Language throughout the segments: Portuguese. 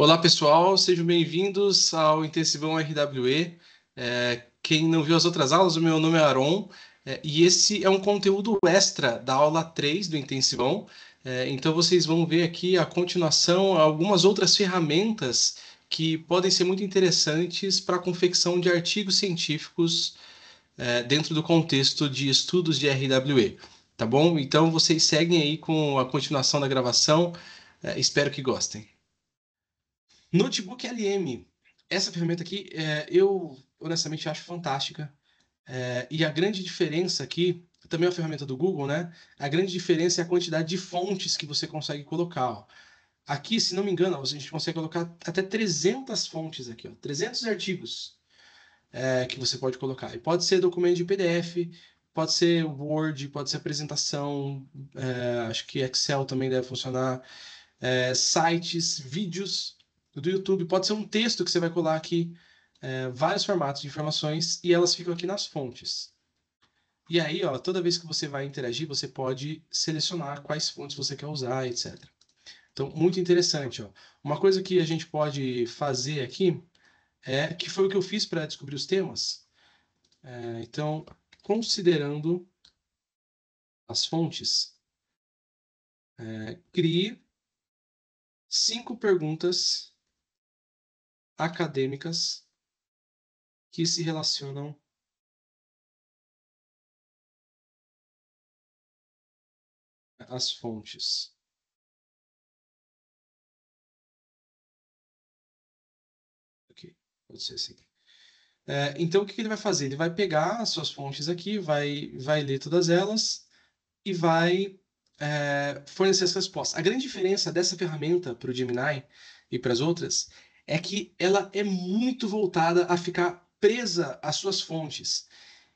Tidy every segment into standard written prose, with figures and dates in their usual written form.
Olá, pessoal, sejam bem-vindos ao Intensivão RWE. Quem não viu as outras aulas, o meu nome é Aron, e esse é um conteúdo extra da aula 3 do Intensivão. Então, vocês vão ver aqui a continuação, algumas outras ferramentas que podem ser muito interessantes para a confecção de artigos científicos dentro do contexto de estudos de RWE. Tá bom? Então, vocês seguem aí com a continuação da gravação. Espero que gostem. Notebook LM. Essa ferramenta aqui, eu honestamente acho fantástica. E a grande diferença aqui, também é uma ferramenta do Google, né? A grande diferença é a quantidade de fontes que você consegue colocar. Ó. Aqui, se não me engano, a gente consegue colocar até 300 fontes aqui, ó, 300 artigos que você pode colocar. E pode ser documento de PDF, pode ser Word, pode ser apresentação, acho que Excel também deve funcionar, sites, vídeos do YouTube, pode ser um texto que você vai colar aqui, vários formatos de informações e elas ficam aqui nas fontes. E aí, ó, toda vez que você vai interagir, você pode selecionar quais fontes você quer usar, etc. Então, muito interessante, ó. Uma coisa que a gente pode fazer aqui que foi o que eu fiz para descobrir os temas. Então, considerando as fontes, crie 5 perguntas acadêmicas que se relacionam às fontes. Ok, pode ser assim. Então, o que ele vai fazer? Ele vai pegar as suas fontes aqui, vai ler todas elas e vai fornecer as respostas. A grande diferença dessa ferramenta para o Gemini e para as outras é que ela é muito voltada a ficar presa às suas fontes.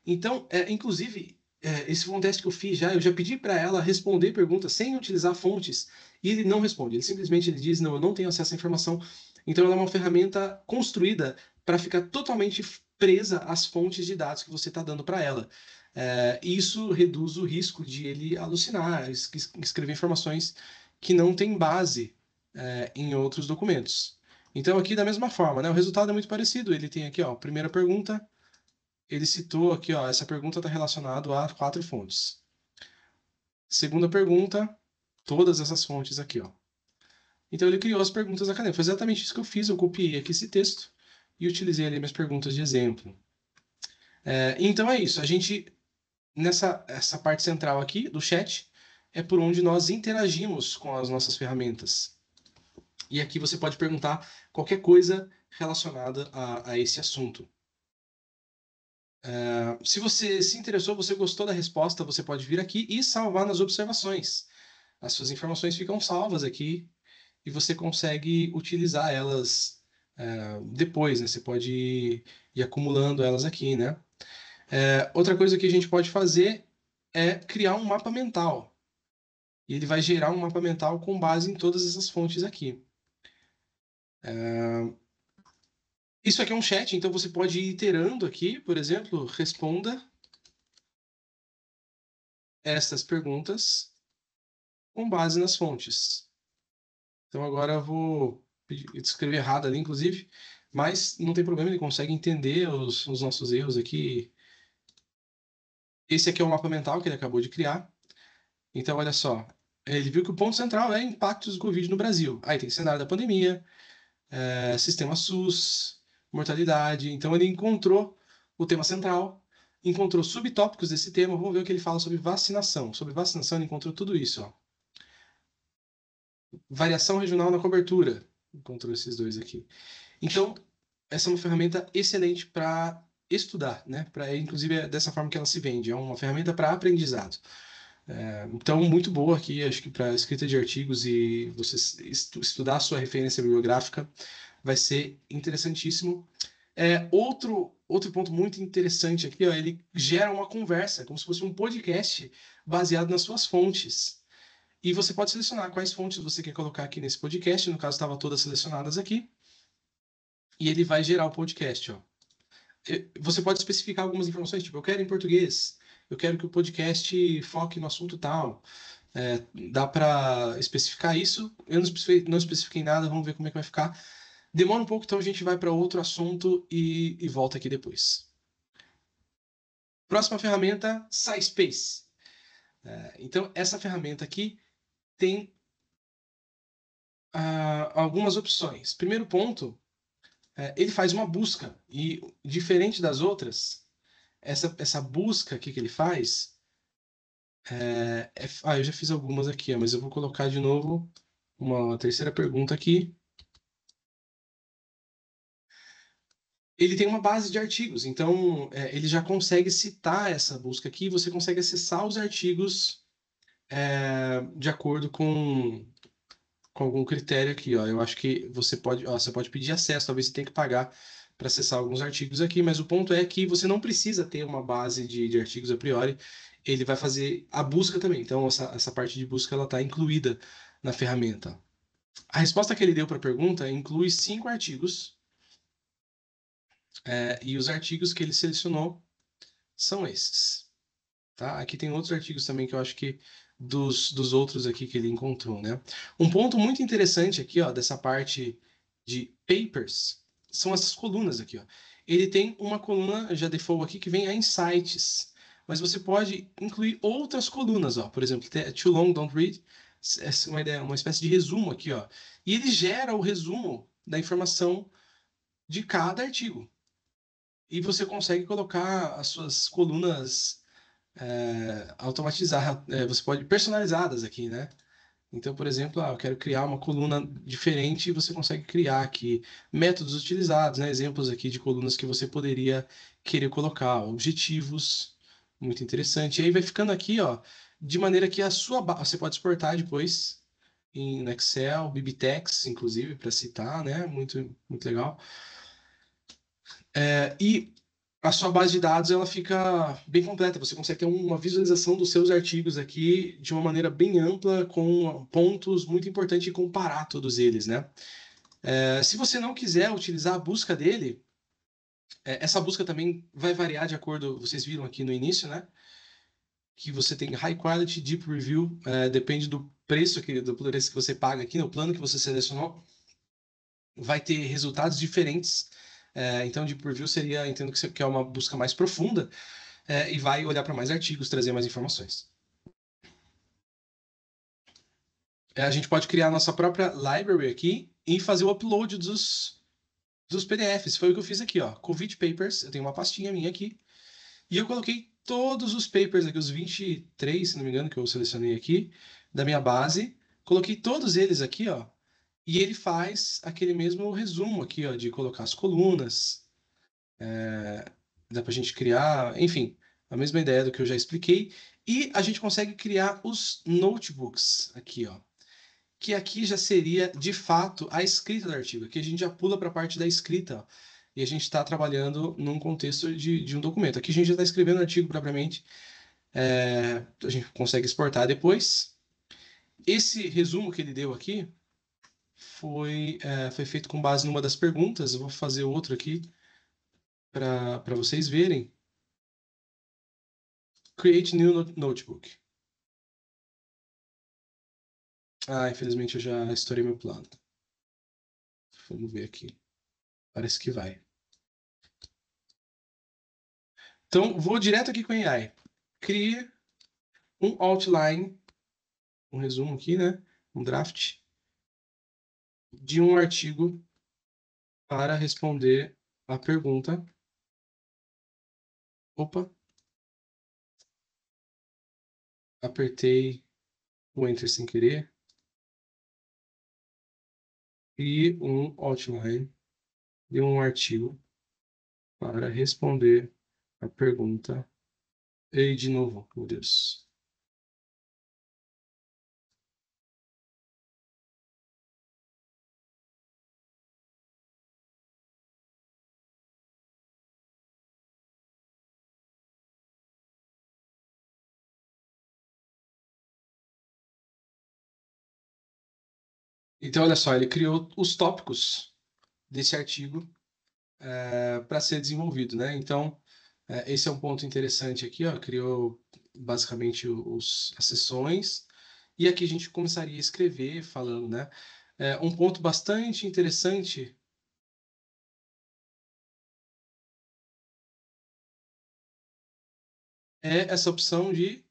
Então, inclusive, esse foi um teste que eu fiz já. Eu já pedi para ela responder perguntas sem utilizar fontes e ele não responde. Ele simplesmente diz: não, eu não tenho acesso à informação. Então, ela é uma ferramenta construída para ficar totalmente presa às fontes de dados que você está dando para ela. Isso reduz o risco de ele alucinar, escrever informações que não têm base em outros documentos. Então, aqui da mesma forma, né? O resultado é muito parecido. Ele tem aqui, ó, primeira pergunta, ele citou aqui, ó, essa pergunta está relacionada a 4 fontes. Segunda pergunta, todas essas fontes aqui, ó. Então ele criou as perguntas acadêmicas. Foi exatamente isso que eu fiz. Eu copiei aqui esse texto e utilizei ali minhas perguntas de exemplo. Então é isso. A gente, essa parte central aqui do chat, é por onde nós interagimos com as nossas ferramentas. E aqui você pode perguntar qualquer coisa relacionada a esse assunto. Se você se interessou, você gostou da resposta, você pode vir aqui e salvar nas observações. As suas informações ficam salvas aqui e você consegue utilizar elas depois, né? Você pode ir acumulando elas aqui, né? Outra coisa que a gente pode fazer é criar um mapa mental. E ele vai gerar um mapa mental com base em todas essas fontes aqui. Isso aqui é um chat, então você pode ir iterando aqui, por exemplo, responda estas perguntas com base nas fontes. Então agora eu vou escrever errado ali, inclusive, mas não tem problema, ele consegue entender os nossos erros aqui. Esse aqui é o mapa mental que ele acabou de criar. Então, olha só, ele viu que o ponto central é impactos do Covid no Brasil. Aí tem cenário da pandemia, sistema SUS, mortalidade. Então ele encontrou o tema central, encontrou subtópicos desse tema. Vamos ver o que ele fala sobre vacinação. Sobre vacinação ele encontrou tudo isso, ó. Variação regional na cobertura. Encontrou esses dois aqui. Então, essa é uma ferramenta excelente para estudar, né? Inclusive, é dessa forma que ela se vende. É uma ferramenta para aprendizado. Então, muito boa aqui, acho que para escrita de artigos e você estudar a sua referência bibliográfica vai ser interessantíssimo. Outro ponto muito interessante aqui, ó, ele gera uma conversa, como se fosse um podcast baseado nas suas fontes. E você pode selecionar quais fontes você quer colocar aqui nesse podcast. No caso, estavam todas selecionadas aqui. E ele vai gerar o podcast, ó. Você pode especificar algumas informações, tipo, eu quero em português, eu quero que o podcast foque no assunto tal. Dá para especificar isso. Eu não especifiquei nada, vamos ver como é que vai ficar. Demora um pouco, então a gente vai para outro assunto e volta aqui depois. Próxima ferramenta, SciSpace. Então, essa ferramenta aqui tem algumas opções. Primeiro ponto, ele faz uma busca, e diferente das outras, essa busca aqui que ele faz, eu já fiz algumas aqui, mas eu vou colocar de novo uma terceira pergunta aqui. Ele tem uma base de artigos, então ele já consegue citar essa busca aqui, você consegue acessar os artigos de acordo com algum critério aqui, ó. Eu acho que você pode pedir acesso, talvez você tenha que pagar para acessar alguns artigos aqui, mas o ponto é que você não precisa ter uma base de artigos a priori, ele vai fazer a busca também. Então, essa parte de busca ela está incluída na ferramenta. A resposta que ele deu para a pergunta inclui 5 artigos, e os artigos que ele selecionou são esses. Tá? Aqui tem outros artigos também que eu acho que dos outros aqui que ele encontrou, né? Um ponto muito interessante aqui, ó, dessa parte de papers, são essas colunas aqui, ó. Ele tem uma coluna já default aqui que vem a insights, mas você pode incluir outras colunas, ó. Por exemplo, too long, don't read, essa é uma ideia, uma espécie de resumo aqui, ó. E ele gera o resumo da informação de cada artigo. E você consegue colocar as suas colunas automatizar, você pode personalizadas aqui, né? Então, por exemplo, eu quero criar uma coluna diferente e você consegue criar aqui métodos utilizados, né? Exemplos aqui de colunas que você poderia querer colocar, objetivos, muito interessante. E aí vai ficando aqui, ó, de maneira que você pode exportar depois no Excel, Bibliotex, inclusive, para citar, né? Muito, muito legal. E a sua base de dados ela fica bem completa. Você consegue ter uma visualização dos seus artigos aqui de uma maneira bem ampla, com pontos muito importantes e comparar todos eles, né? Se você não quiser utilizar a busca dele, essa busca também vai variar de acordo. Vocês viram aqui no início, né? Que você tem high quality, deep review, depende do preço do preço que você paga aqui, no plano que você selecionou, vai ter resultados diferentes. Então, deep review seria, entendo que você quer uma busca mais profunda. E vai olhar para mais artigos, trazer mais informações. A gente pode criar a nossa própria library aqui e fazer o upload dos PDFs. Foi o que eu fiz aqui, ó. Covid Papers, eu tenho uma pastinha minha aqui, e eu coloquei todos os papers aqui, os 23, se não me engano, que eu selecionei aqui, da minha base. Coloquei todos eles aqui, ó, e ele faz aquele mesmo resumo aqui, ó, de colocar as colunas, dá para a gente criar, enfim, a mesma ideia do que eu já expliquei. E a gente consegue criar os notebooks aqui, ó. Que aqui já seria, de fato, a escrita do artigo. Aqui a gente já pula para a parte da escrita, ó. E a gente está trabalhando num contexto de um documento. Aqui a gente já está escrevendo o artigo propriamente. A gente consegue exportar depois. Esse resumo que ele deu aqui foi feito com base numa das perguntas. Eu vou fazer outro aqui para vocês verem. Create new notebook. Infelizmente eu já estourei meu plano. Vamos ver aqui. Parece que vai. Então, vou direto aqui com a AI. Crie um outline, um resumo aqui, né? Um draft de um artigo para responder a pergunta. Opa, apertei o Enter sem querer. E um outline de um artigo para responder a pergunta. E de novo, meu Deus. Então, olha só, ele criou os tópicos desse artigo para ser desenvolvido, né? Então, esse é um ponto interessante aqui, ó. Criou basicamente as sessões E aqui a gente começaria a escrever, falando, né? Um ponto bastante interessante é essa opção de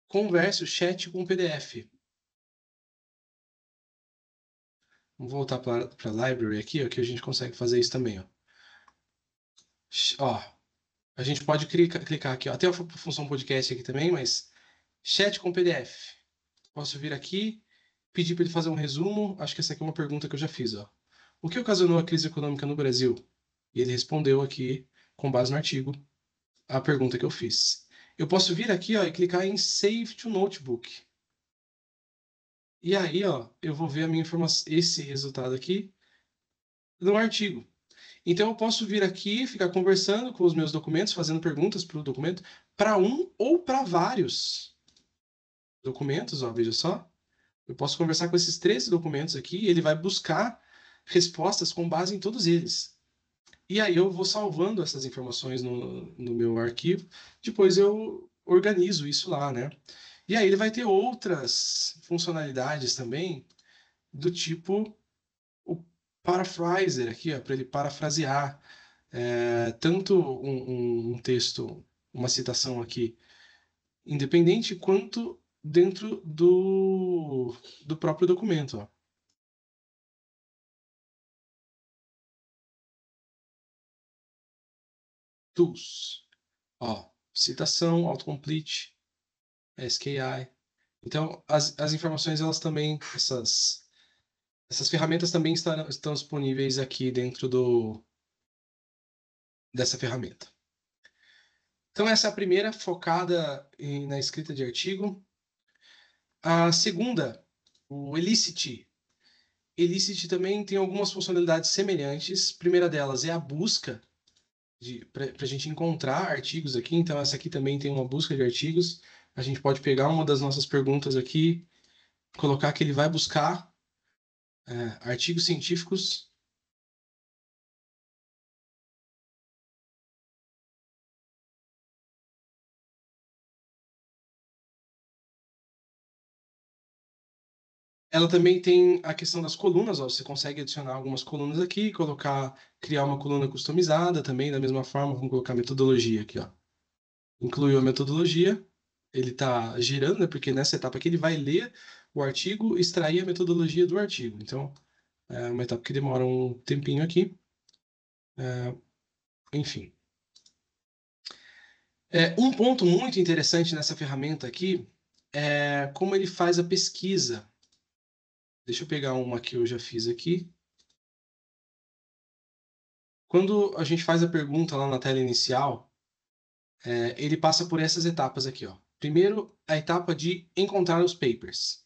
converse o chat com o PDF. Vamos voltar para a library aqui, ó, que a gente consegue fazer isso também. Ó, a gente pode clicar aqui, ó. Tem a função podcast aqui também, mas chat com PDF. Posso vir aqui, pedir para ele fazer um resumo. Acho que essa aqui é uma pergunta que eu já fiz. Ó. O que ocasionou a crise econômica no Brasil? E ele respondeu aqui, com base no artigo, a pergunta que eu fiz. Eu posso vir aqui, ó, e clicar em Save to Notebook. E aí, ó, eu vou ver a minha informação, esse resultado aqui no artigo. Então, eu posso vir aqui, ficar conversando com os meus documentos, fazendo perguntas para o documento, para um ou para vários documentos, ó, veja só. Eu posso conversar com esses 13 documentos aqui e ele vai buscar respostas com base em todos eles. E aí eu vou salvando essas informações no meu arquivo, depois eu organizo isso lá, né? E aí ele vai ter outras funcionalidades também, do tipo o paraphraser aqui, para ele parafrasear tanto um texto, uma citação aqui, independente, quanto dentro do próprio documento. Ó. Tools. Ó, citação, autocomplete, SKI. Então, as informações, elas também, essas ferramentas também estão disponíveis aqui dentro dessa ferramenta. Então, essa é a primeira, focada na escrita de artigo. A segunda, o Elicit. Elicit também tem algumas funcionalidades semelhantes. A primeira delas é a busca, para a gente encontrar artigos aqui. Então, essa aqui também tem uma busca de artigos. A gente pode pegar uma das nossas perguntas aqui, colocar que ele vai buscar artigos científicos. Ela também tem a questão das colunas, ó, você consegue adicionar algumas colunas aqui, criar uma coluna customizada também, da mesma forma, vamos colocar metodologia aqui, ó. Incluiu a metodologia, ele está girando, né, porque nessa etapa aqui ele vai ler o artigo, extrair a metodologia do artigo. Então, é uma etapa que demora um tempinho aqui. Enfim. Um ponto muito interessante nessa ferramenta aqui é como ele faz a pesquisa. Deixa eu pegar uma que eu já fiz aqui. Quando a gente faz a pergunta lá na tela inicial, ele passa por essas etapas aqui, ó. Primeiro, a etapa de encontrar os papers.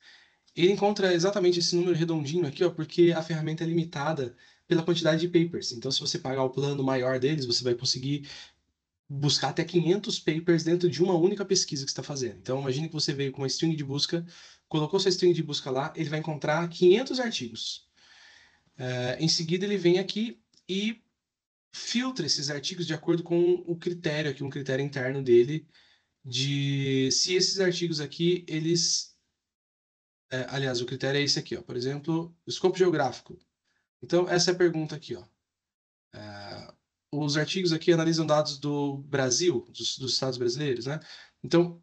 Ele encontra exatamente esse número redondinho aqui, ó, porque a ferramenta é limitada pela quantidade de papers. Então, se você pagar o plano maior deles, você vai conseguir buscar até 500 papers dentro de uma única pesquisa que você está fazendo. Então, imagine que você veio com uma string de busca, colocou sua string de busca lá, ele vai encontrar 500 artigos. Em seguida, ele vem aqui e filtra esses artigos de acordo com o critério aqui, um critério interno dele, de se esses artigos aqui, eles... aliás, o critério é esse aqui, ó. Por exemplo, escopo geográfico. Então, essa é a pergunta aqui, ó. Os artigos aqui analisam dados do Brasil, dos estados brasileiros, né? Então,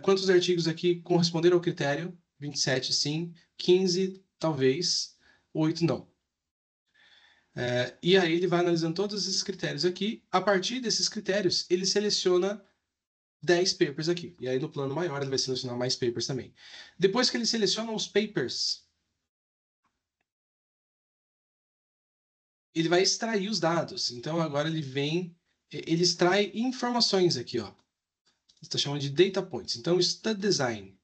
quantos artigos aqui corresponderam ao critério? 27, sim. 15, talvez. 8, não. E aí ele vai analisando todos esses critérios aqui. A partir desses critérios, ele seleciona 10 papers aqui. E aí no plano maior ele vai selecionar mais papers também. Depois que ele seleciona os papers, ele vai extrair os dados. Então agora ele extrai informações aqui, ó. Está chamando de data points. Então, study design.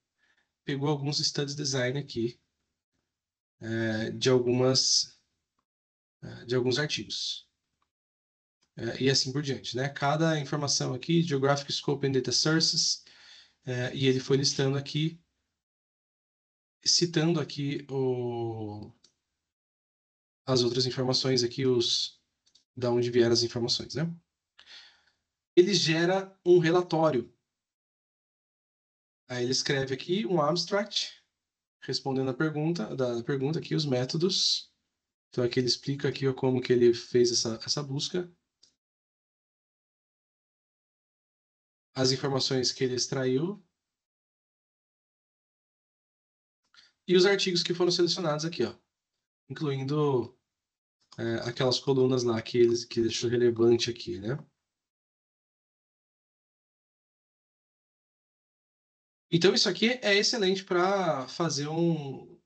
Pegou alguns studies design aqui de de alguns artigos. E assim por diante, né? Cada informação aqui, Geographic Scope and Data Sources, e ele foi listando aqui, citando aqui as outras informações aqui, da onde vieram as informações, né? Ele gera um relatório Aí ele escreve aqui um abstract, respondendo da pergunta aqui, os métodos. Então aqui ele explica aqui ó, como que ele fez essa busca, as informações que ele extraiu e os artigos que foram selecionados aqui, ó, incluindo aquelas colunas lá que deixou relevante aqui, né? Então isso aqui é excelente para fazer um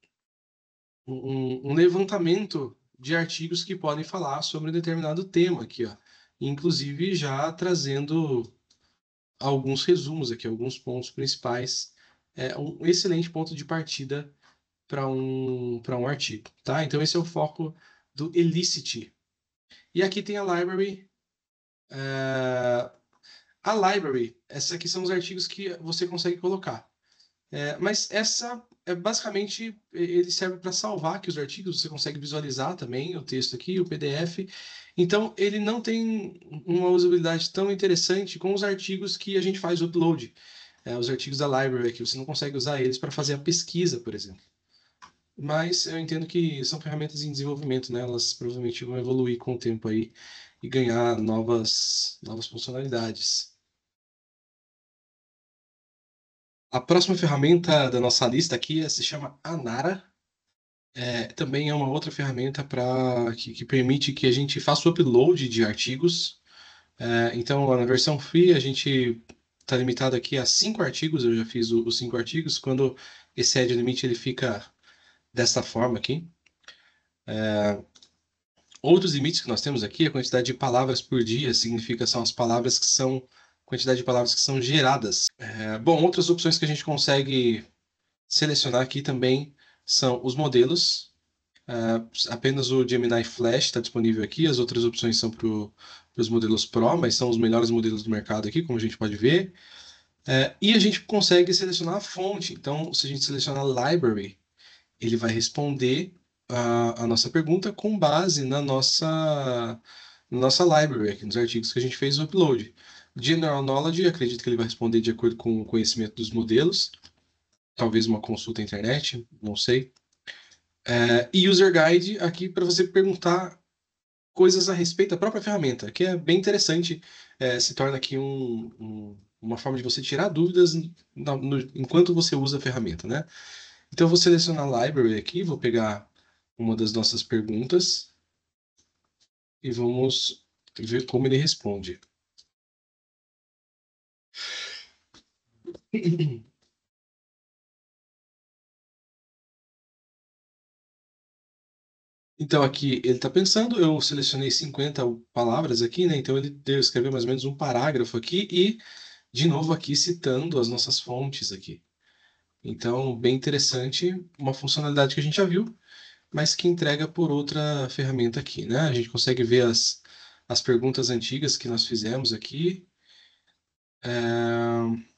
levantamento de artigos que podem falar sobre um determinado tema aqui, ó. Inclusive já trazendo alguns resumos aqui, alguns pontos principais. É um excelente ponto de partida para um artigo, tá? Então esse é o foco do Elicit. E aqui tem a library. A library, esses aqui são os artigos que você consegue colocar. Mas essa é basicamente ele serve para salvar aqui os artigos. Você consegue visualizar também o texto aqui, o PDF. Então ele não tem uma usabilidade tão interessante com os artigos que a gente faz o upload. Os artigos da library aqui, você não consegue usar eles para fazer a pesquisa, por exemplo. Mas eu entendo que são ferramentas em desenvolvimento, né? Elas provavelmente vão evoluir com o tempo aí e ganhar novas funcionalidades. A próxima ferramenta da nossa lista aqui se chama Anara. Também é uma outra ferramenta que permite que a gente faça o upload de artigos. Então, na versão free, a gente está limitado aqui a 5 artigos. Eu já fiz os 5 artigos. Quando excede o limite, ele fica dessa forma aqui. Outros limites que nós temos aqui, a quantidade de palavras por dia, significa são as palavras que são, quantidade de palavras que são geradas. Bom, outras opções que a gente consegue selecionar aqui também são os modelos. Apenas o Gemini Flash está disponível aqui, as outras opções são para os modelos Pro, mas são os melhores modelos do mercado aqui, como a gente pode ver. E a gente consegue selecionar a fonte. Então, se a gente selecionar Library, ele vai responder a nossa pergunta com base na nossa library, aqui nos artigos que a gente fez o upload. General Knowledge, acredito que ele vai responder de acordo com o conhecimento dos modelos, talvez uma consulta à internet, não sei. E User Guide, aqui para você perguntar coisas a respeito da própria ferramenta, que é bem interessante, se torna aqui uma forma de você tirar dúvidas enquanto você usa a ferramenta, né? Então eu vou selecionar a library aqui, vou pegar uma das nossas perguntas e vamos ver como ele responde. Então aqui ele está pensando, eu selecionei 50 palavras aqui, né? Então ele deu escrever mais ou menos um parágrafo aqui e, de novo, aqui citando as nossas fontes aqui. Então, bem interessante, uma funcionalidade que a gente já viu, mas que entrega por outra ferramenta aqui, né? A gente consegue ver as perguntas antigas que nós fizemos aqui. É,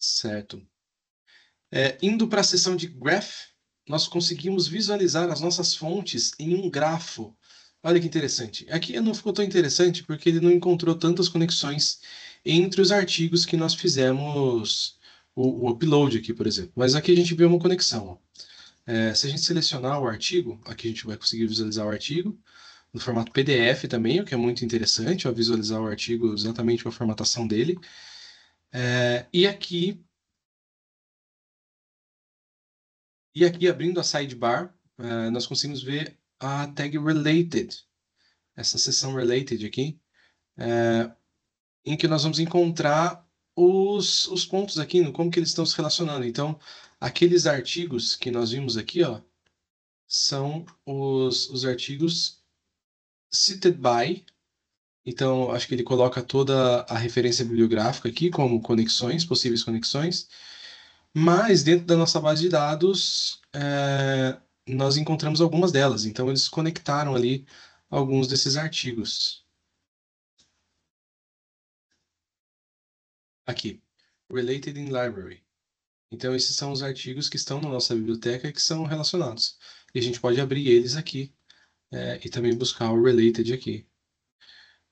certo. Indo para a seção de Graph, nós conseguimos visualizar as nossas fontes em um grafo. Olha que interessante. Aqui não ficou tão interessante porque ele não encontrou tantas conexões entre os artigos que nós fizemos o upload aqui, por exemplo. Mas aqui a gente vê uma conexão. Ó. Se a gente selecionar o artigo, aqui a gente vai conseguir visualizar o artigo no formato PDF também, o que é muito interessante, ó, visualizar o artigo exatamente com a formatação dele. E aqui abrindo a sidebar, nós conseguimos ver a tag related, essa seção related aqui, em que nós vamos encontrar os pontos aqui, como que eles estão se relacionando. Então, aqueles artigos que nós vimos aqui, ó, são os artigos cited by. Então, acho que ele coloca toda a referência bibliográfica aqui, como conexões, possíveis conexões. Mas dentro da nossa base de dados, nós encontramos algumas delas. Então, eles conectaram ali alguns desses artigos. Aqui, Related in Library. Então, esses são os artigos que estão na nossa biblioteca que são relacionados. E a gente pode abrir eles aqui e também buscar o Related aqui,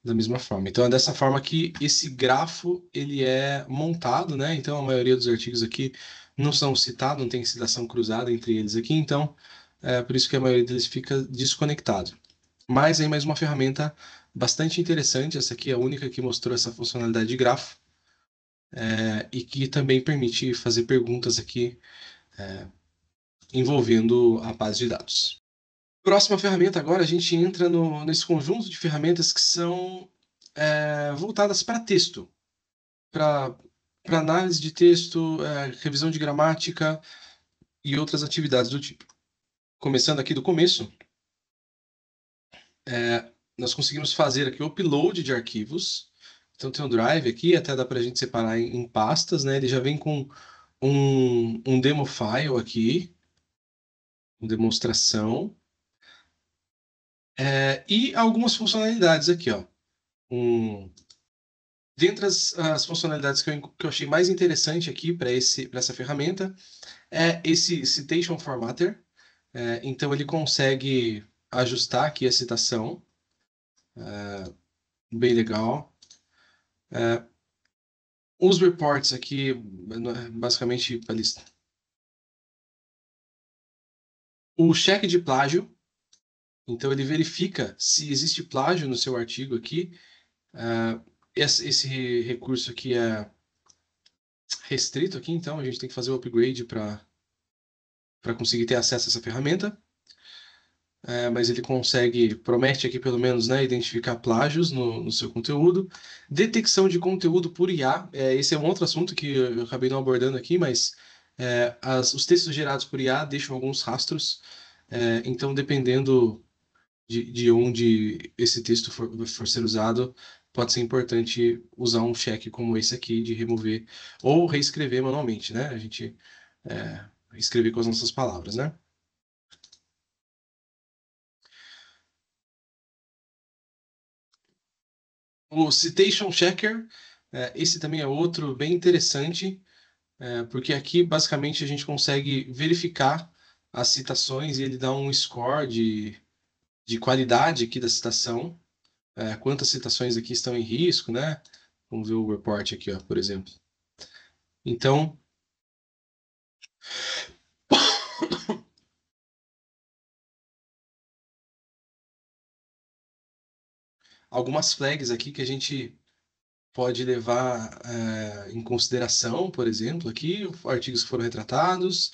da mesma forma. Então, é dessa forma que esse grafo ele é montado, né? Então, a maioria dos artigos aqui não são citados, não tem citação cruzada entre eles aqui, então, por isso que a maioria deles fica desconectado. Mas aí mais uma ferramenta bastante interessante, essa aqui é a única que mostrou essa funcionalidade de grafo, e que também permite fazer perguntas aqui envolvendo a base de dados. Próxima ferramenta agora, a gente entra nesse conjunto de ferramentas que são voltadas para texto, para análise de texto, revisão de gramática e outras atividades do tipo. Começando aqui do começo, nós conseguimos fazer aqui o upload de arquivos. Então tem o Drive aqui, até dá para a gente separar em pastas, né? Ele já vem com um demo file aqui, uma demonstração, e algumas funcionalidades aqui, ó. Dentre as funcionalidades que eu achei mais interessante aqui para essa ferramenta é esse Citation Formatter. Então ele consegue ajustar aqui a citação, bem legal. Os reports aqui, basicamente, a lista. O cheque de plágio, então ele verifica se existe plágio no seu artigo aqui. Esse recurso aqui é restrito aqui, então a gente tem que fazer o upgrade para conseguir ter acesso a essa ferramenta. Mas ele promete aqui pelo menos, né, identificar plágios no seu conteúdo. Detecção de conteúdo por IA, esse é um outro assunto que eu acabei não abordando aqui, mas os textos gerados por IA deixam alguns rastros, então dependendo de onde esse texto for ser usado, pode ser importante usar um check como esse aqui de remover ou reescrever manualmente, né? A gente escrever com as nossas palavras, né? O Citation Checker, esse também é outro bem interessante, porque aqui basicamente a gente consegue verificar as citações e ele dá um score de qualidade aqui da citação, quantas citações aqui estão em risco, né? Vamos ver o report aqui, ó, por exemplo. Então, algumas flags aqui que a gente pode levar em consideração, por exemplo, aqui, artigos que foram retratados,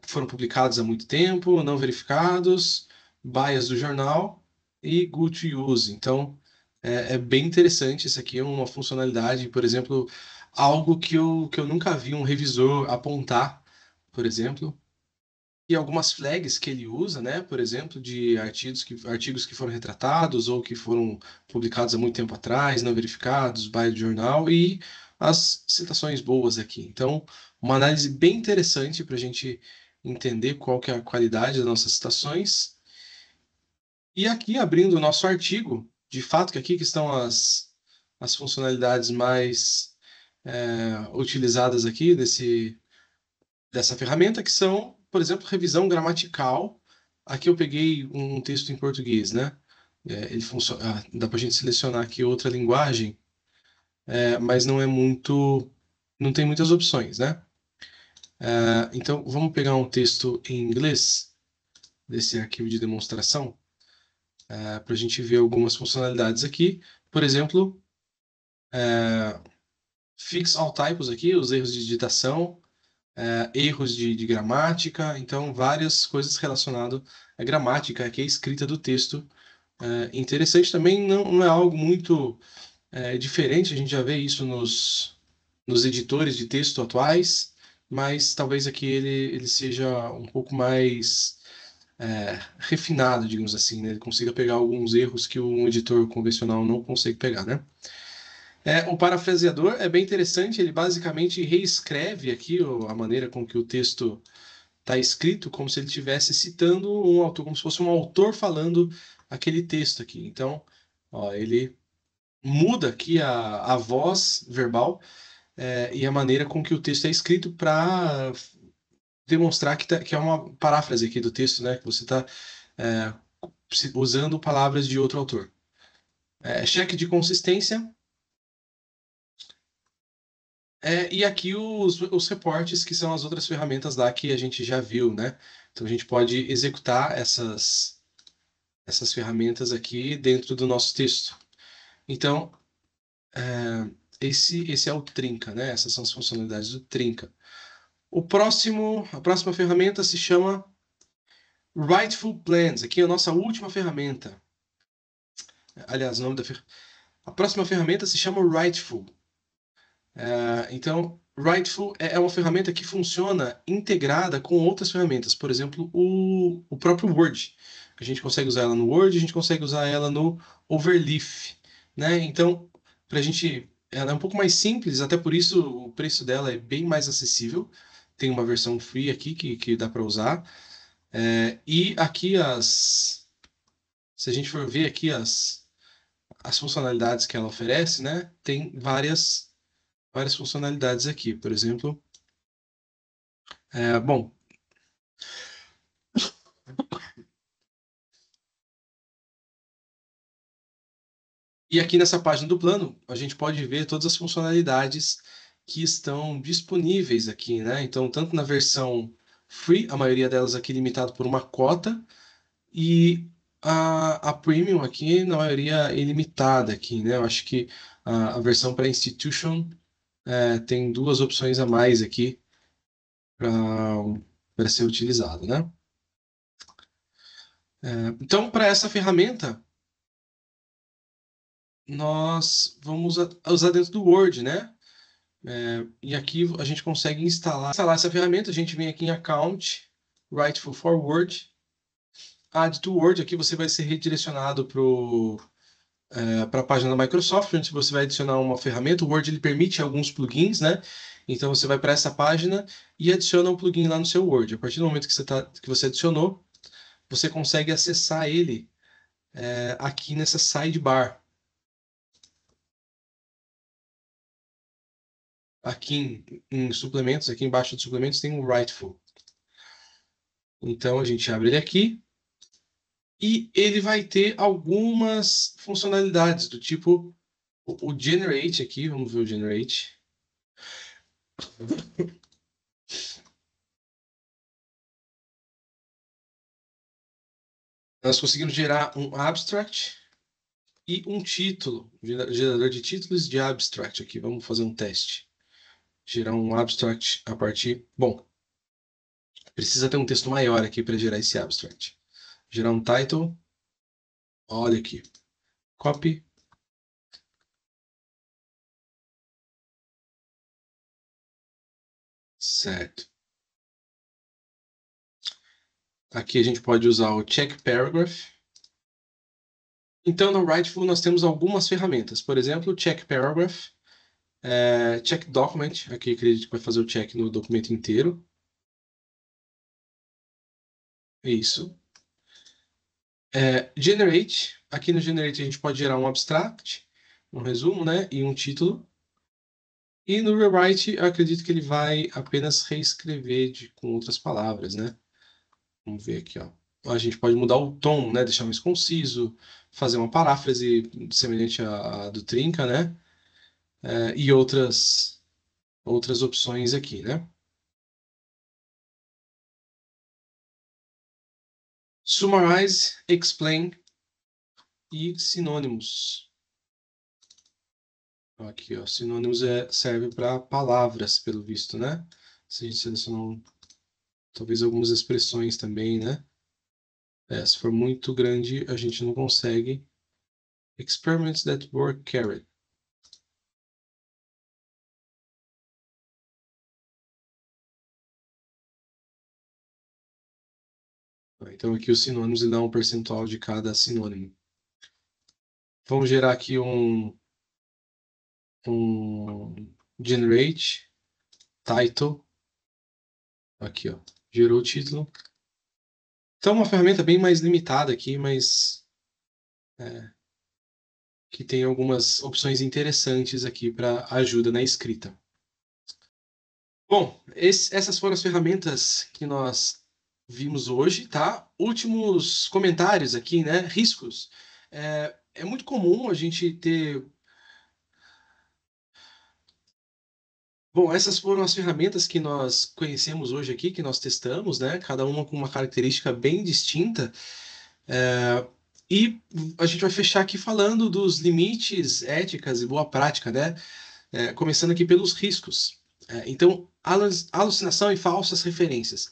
foram publicados há muito tempo, não verificados, bias do jornal e good to use. Então, é bem interessante. Isso aqui é uma funcionalidade, por exemplo, algo que eu nunca vi um revisor apontar, por exemplo, e algumas flags que ele usa, né? Por exemplo, de artigos que foram retratados ou que foram publicados há muito tempo atrás, não verificados, bias do jornal e as citações boas aqui. Então, uma análise bem interessante para a gente entender qual que é a qualidade das nossas citações. E aqui, abrindo o nosso artigo, de fato que aqui que estão as funcionalidades mais utilizadas aqui dessa ferramenta, que são, por exemplo, revisão gramatical. Aqui eu peguei um texto em português, né? Ele funciona, dá para a gente selecionar aqui outra linguagem, mas não tem muitas opções, né? Então, vamos pegar um texto em inglês, desse arquivo de demonstração, para a gente ver algumas funcionalidades aqui. Por exemplo, fix all typos aqui, os erros de digitação, erros de gramática, então várias coisas relacionadas à gramática, que é a escrita do texto. Interessante também, não é algo muito diferente, a gente já vê isso nos editores de texto atuais, mas talvez aqui ele seja um pouco mais refinado, digamos assim, né? Ele consiga pegar alguns erros que um editor convencional não consegue pegar, né? O parafraseador é bem interessante, ele basicamente reescreve aqui a maneira com que o texto está escrito, como se ele estivesse citando um autor, como se fosse um autor falando aquele texto aqui. Então, ó, ele muda aqui a voz verbal, e a maneira com que o texto é escrito para demonstrar que é uma paráfrase aqui do texto, né? Que você está usando palavras de outro autor. Cheque de consistência. E aqui os reportes, que são as outras ferramentas lá que a gente já viu, né? Então a gente pode executar essas ferramentas aqui dentro do nosso texto. Então, esse é o Trinca, né? Essas são as funcionalidades do Trinca. A próxima ferramenta se chama Writeful Plans. Aqui é a nossa última ferramenta. Aliás, o nome a próxima ferramenta se chama Writeful. Então, Writeful é uma ferramenta que funciona integrada com outras ferramentas. Por exemplo, o próprio Word. A gente consegue usar ela no Word, a gente consegue usar ela no Overleaf, né? Então, ela é um pouco mais simples, até por isso o preço dela é bem mais acessível. Tem uma versão free aqui que dá para usar. E aqui se a gente for ver aqui as funcionalidades que ela oferece, né? Tem várias funcionalidades aqui. Por exemplo, bom, e aqui nessa página do plano, a gente pode ver todas as funcionalidades que estão disponíveis aqui, né? Então, tanto na versão free, a maioria delas aqui limitado por uma cota, e a premium aqui, na maioria, ilimitada aqui, né? Eu acho que a versão para institution tem duas opções a mais aqui para ser utilizado, né? Então, para essa ferramenta, nós vamos usar dentro do Word, né? E aqui a gente consegue instalar essa ferramenta. A gente vem aqui em Account, Writeful Forward, Add to Word. Aqui você vai ser redirecionado para a página da Microsoft, onde você vai adicionar uma ferramenta. O Word ele permite alguns plugins, né? Então você vai para essa página e adiciona um plugin lá no seu Word. A partir do momento que você adicionou, você consegue acessar ele aqui nessa sidebar. Aqui em suplementos, aqui embaixo de suplementos, tem o Writeful. Então a gente abre ele aqui e ele vai ter algumas funcionalidades do tipo o Generate aqui, vamos ver o Generate. Nós conseguimos gerar um abstract e um título, gerador de títulos de abstract aqui. Vamos fazer um teste. Gerar um abstract a partir. Bom, precisa ter um texto maior aqui para gerar esse abstract. Gerar um title. Olha aqui. Copy. Certo. Aqui a gente pode usar o check paragraph. Então, no Writeful nós temos algumas ferramentas. Por exemplo, o check paragraph, check document. Aqui acredito que vai fazer o check no documento inteiro. Isso. Generate. Aqui no Generate a gente pode gerar um abstract, um resumo, né? E um título. E no Rewrite, eu acredito que ele vai apenas reescrever com outras palavras, né? Vamos ver aqui, ó. A gente pode mudar o tom, né? Deixar mais conciso, fazer uma paráfrase semelhante à do Trinca, né? E outras opções aqui, né? Summarize, explain e sinônimos. Aqui, ó, sinônimos serve para palavras, pelo visto, né? Se a gente selecionar talvez algumas expressões também, né? Se for muito grande, a gente não consegue. Experiments that were carried. Então aqui os sinônimos ele dá um percentual de cada sinônimo. Vamos gerar aqui um generate title. Aqui, ó. Gerou o título. Então uma ferramenta bem mais limitada aqui, mas que tem algumas opções interessantes aqui para ajuda na escrita. Bom, essas foram as ferramentas que nós vimos hoje, tá? Últimos comentários aqui, né? Riscos. É muito comum a gente ter. Bom, essas foram as ferramentas que nós conhecemos hoje aqui, que nós testamos, né? Cada uma com uma característica bem distinta. E a gente vai fechar aqui falando dos limites, éticas e boa prática, né? Começando aqui pelos riscos. Então, alucinação e falsas referências.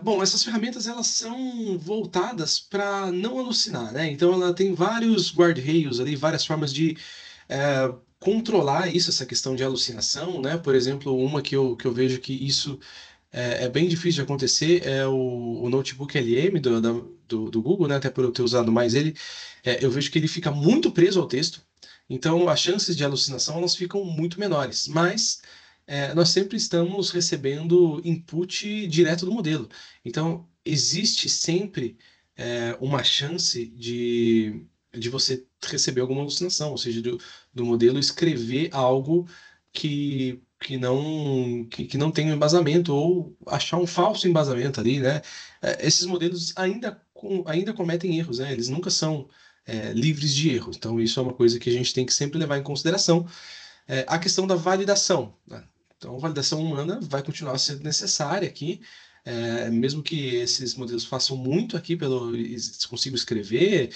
Bom, essas ferramentas elas são voltadas para não alucinar, né? Então, ela tem vários guardrails ali, várias formas de controlar isso, essa questão de alucinação, né? Por exemplo, uma que eu vejo que isso é bem difícil de acontecer é o notebook LM do Google, né? Até por eu ter usado mais ele, eu vejo que ele fica muito preso ao texto, então as chances de alucinação elas ficam muito menores, mas nós sempre estamos recebendo input direto do modelo, então existe sempre uma chance de você receber alguma alucinação, ou seja, do modelo escrever algo que não tem um embasamento ou achar um falso embasamento ali, né? Esses modelos ainda cometem erros, né? Eles nunca são livres de erros. Então, isso é uma coisa que a gente tem que sempre levar em consideração. A questão da validação, né? Então, a validação humana vai continuar sendo necessária aqui, mesmo que esses modelos façam muito aqui consigam escrever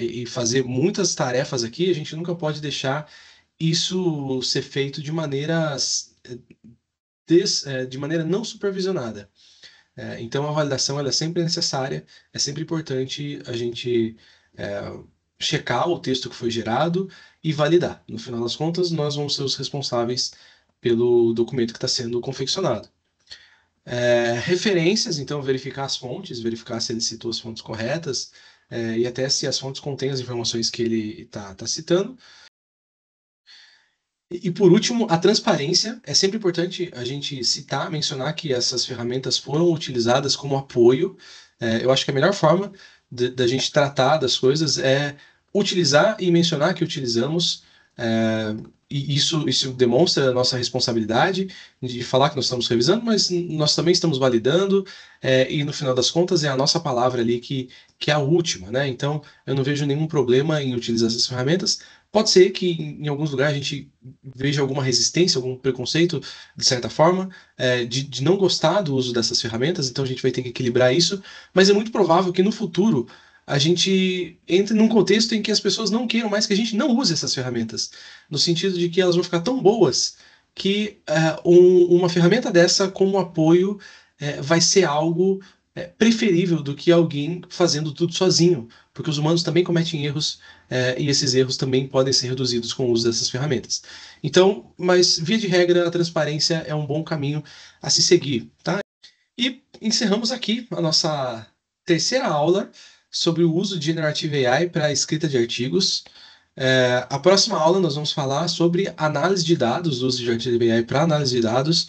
e fazer muitas tarefas aqui, a gente nunca pode deixar isso ser feito de maneira não supervisionada. Então, a validação ela é sempre necessária, é sempre importante a gente é, checar o texto que foi gerado e validar. No final das contas, nós vamos ser os responsáveis pelo documento que está sendo confeccionado. Referências, então, verificar as fontes, verificar se ele citou as fontes corretas e até se as fontes contêm as informações que ele está citando. E por último, a transparência. É sempre importante a gente citar, mencionar que essas ferramentas foram utilizadas como apoio. Eu acho que a melhor forma da gente tratar das coisas é utilizar e mencionar que utilizamos. é, e isso demonstra a nossa responsabilidade de falar que nós estamos revisando, mas nós também estamos validando, e no final das contas é a nossa palavra ali que é a última, né? Então, eu não vejo nenhum problema em utilizar essas ferramentas. Pode ser que em alguns lugares a gente veja alguma resistência, algum preconceito, de certa forma, de não gostar do uso dessas ferramentas, então a gente vai ter que equilibrar isso, mas é muito provável que no futuro a gente entre num contexto em que as pessoas não queiram mais que a gente não use essas ferramentas, no sentido de que elas vão ficar tão boas que uma ferramenta dessa como apoio vai ser algo preferível do que alguém fazendo tudo sozinho, porque os humanos também cometem erros e esses erros também podem ser reduzidos com o uso dessas ferramentas. Então, mas via de regra, a transparência é um bom caminho a se seguir, tá? E encerramos aqui a nossa terceira aula sobre o uso de Generative AI para a escrita de artigos. A próxima aula nós vamos falar sobre análise de dados, o uso de Generative AI para análise de dados.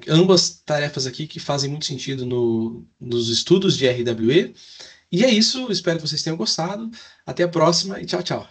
Ambas tarefas aqui que fazem muito sentido nos estudos de RWE. E é isso, espero que vocês tenham gostado. Até a próxima e tchau, tchau.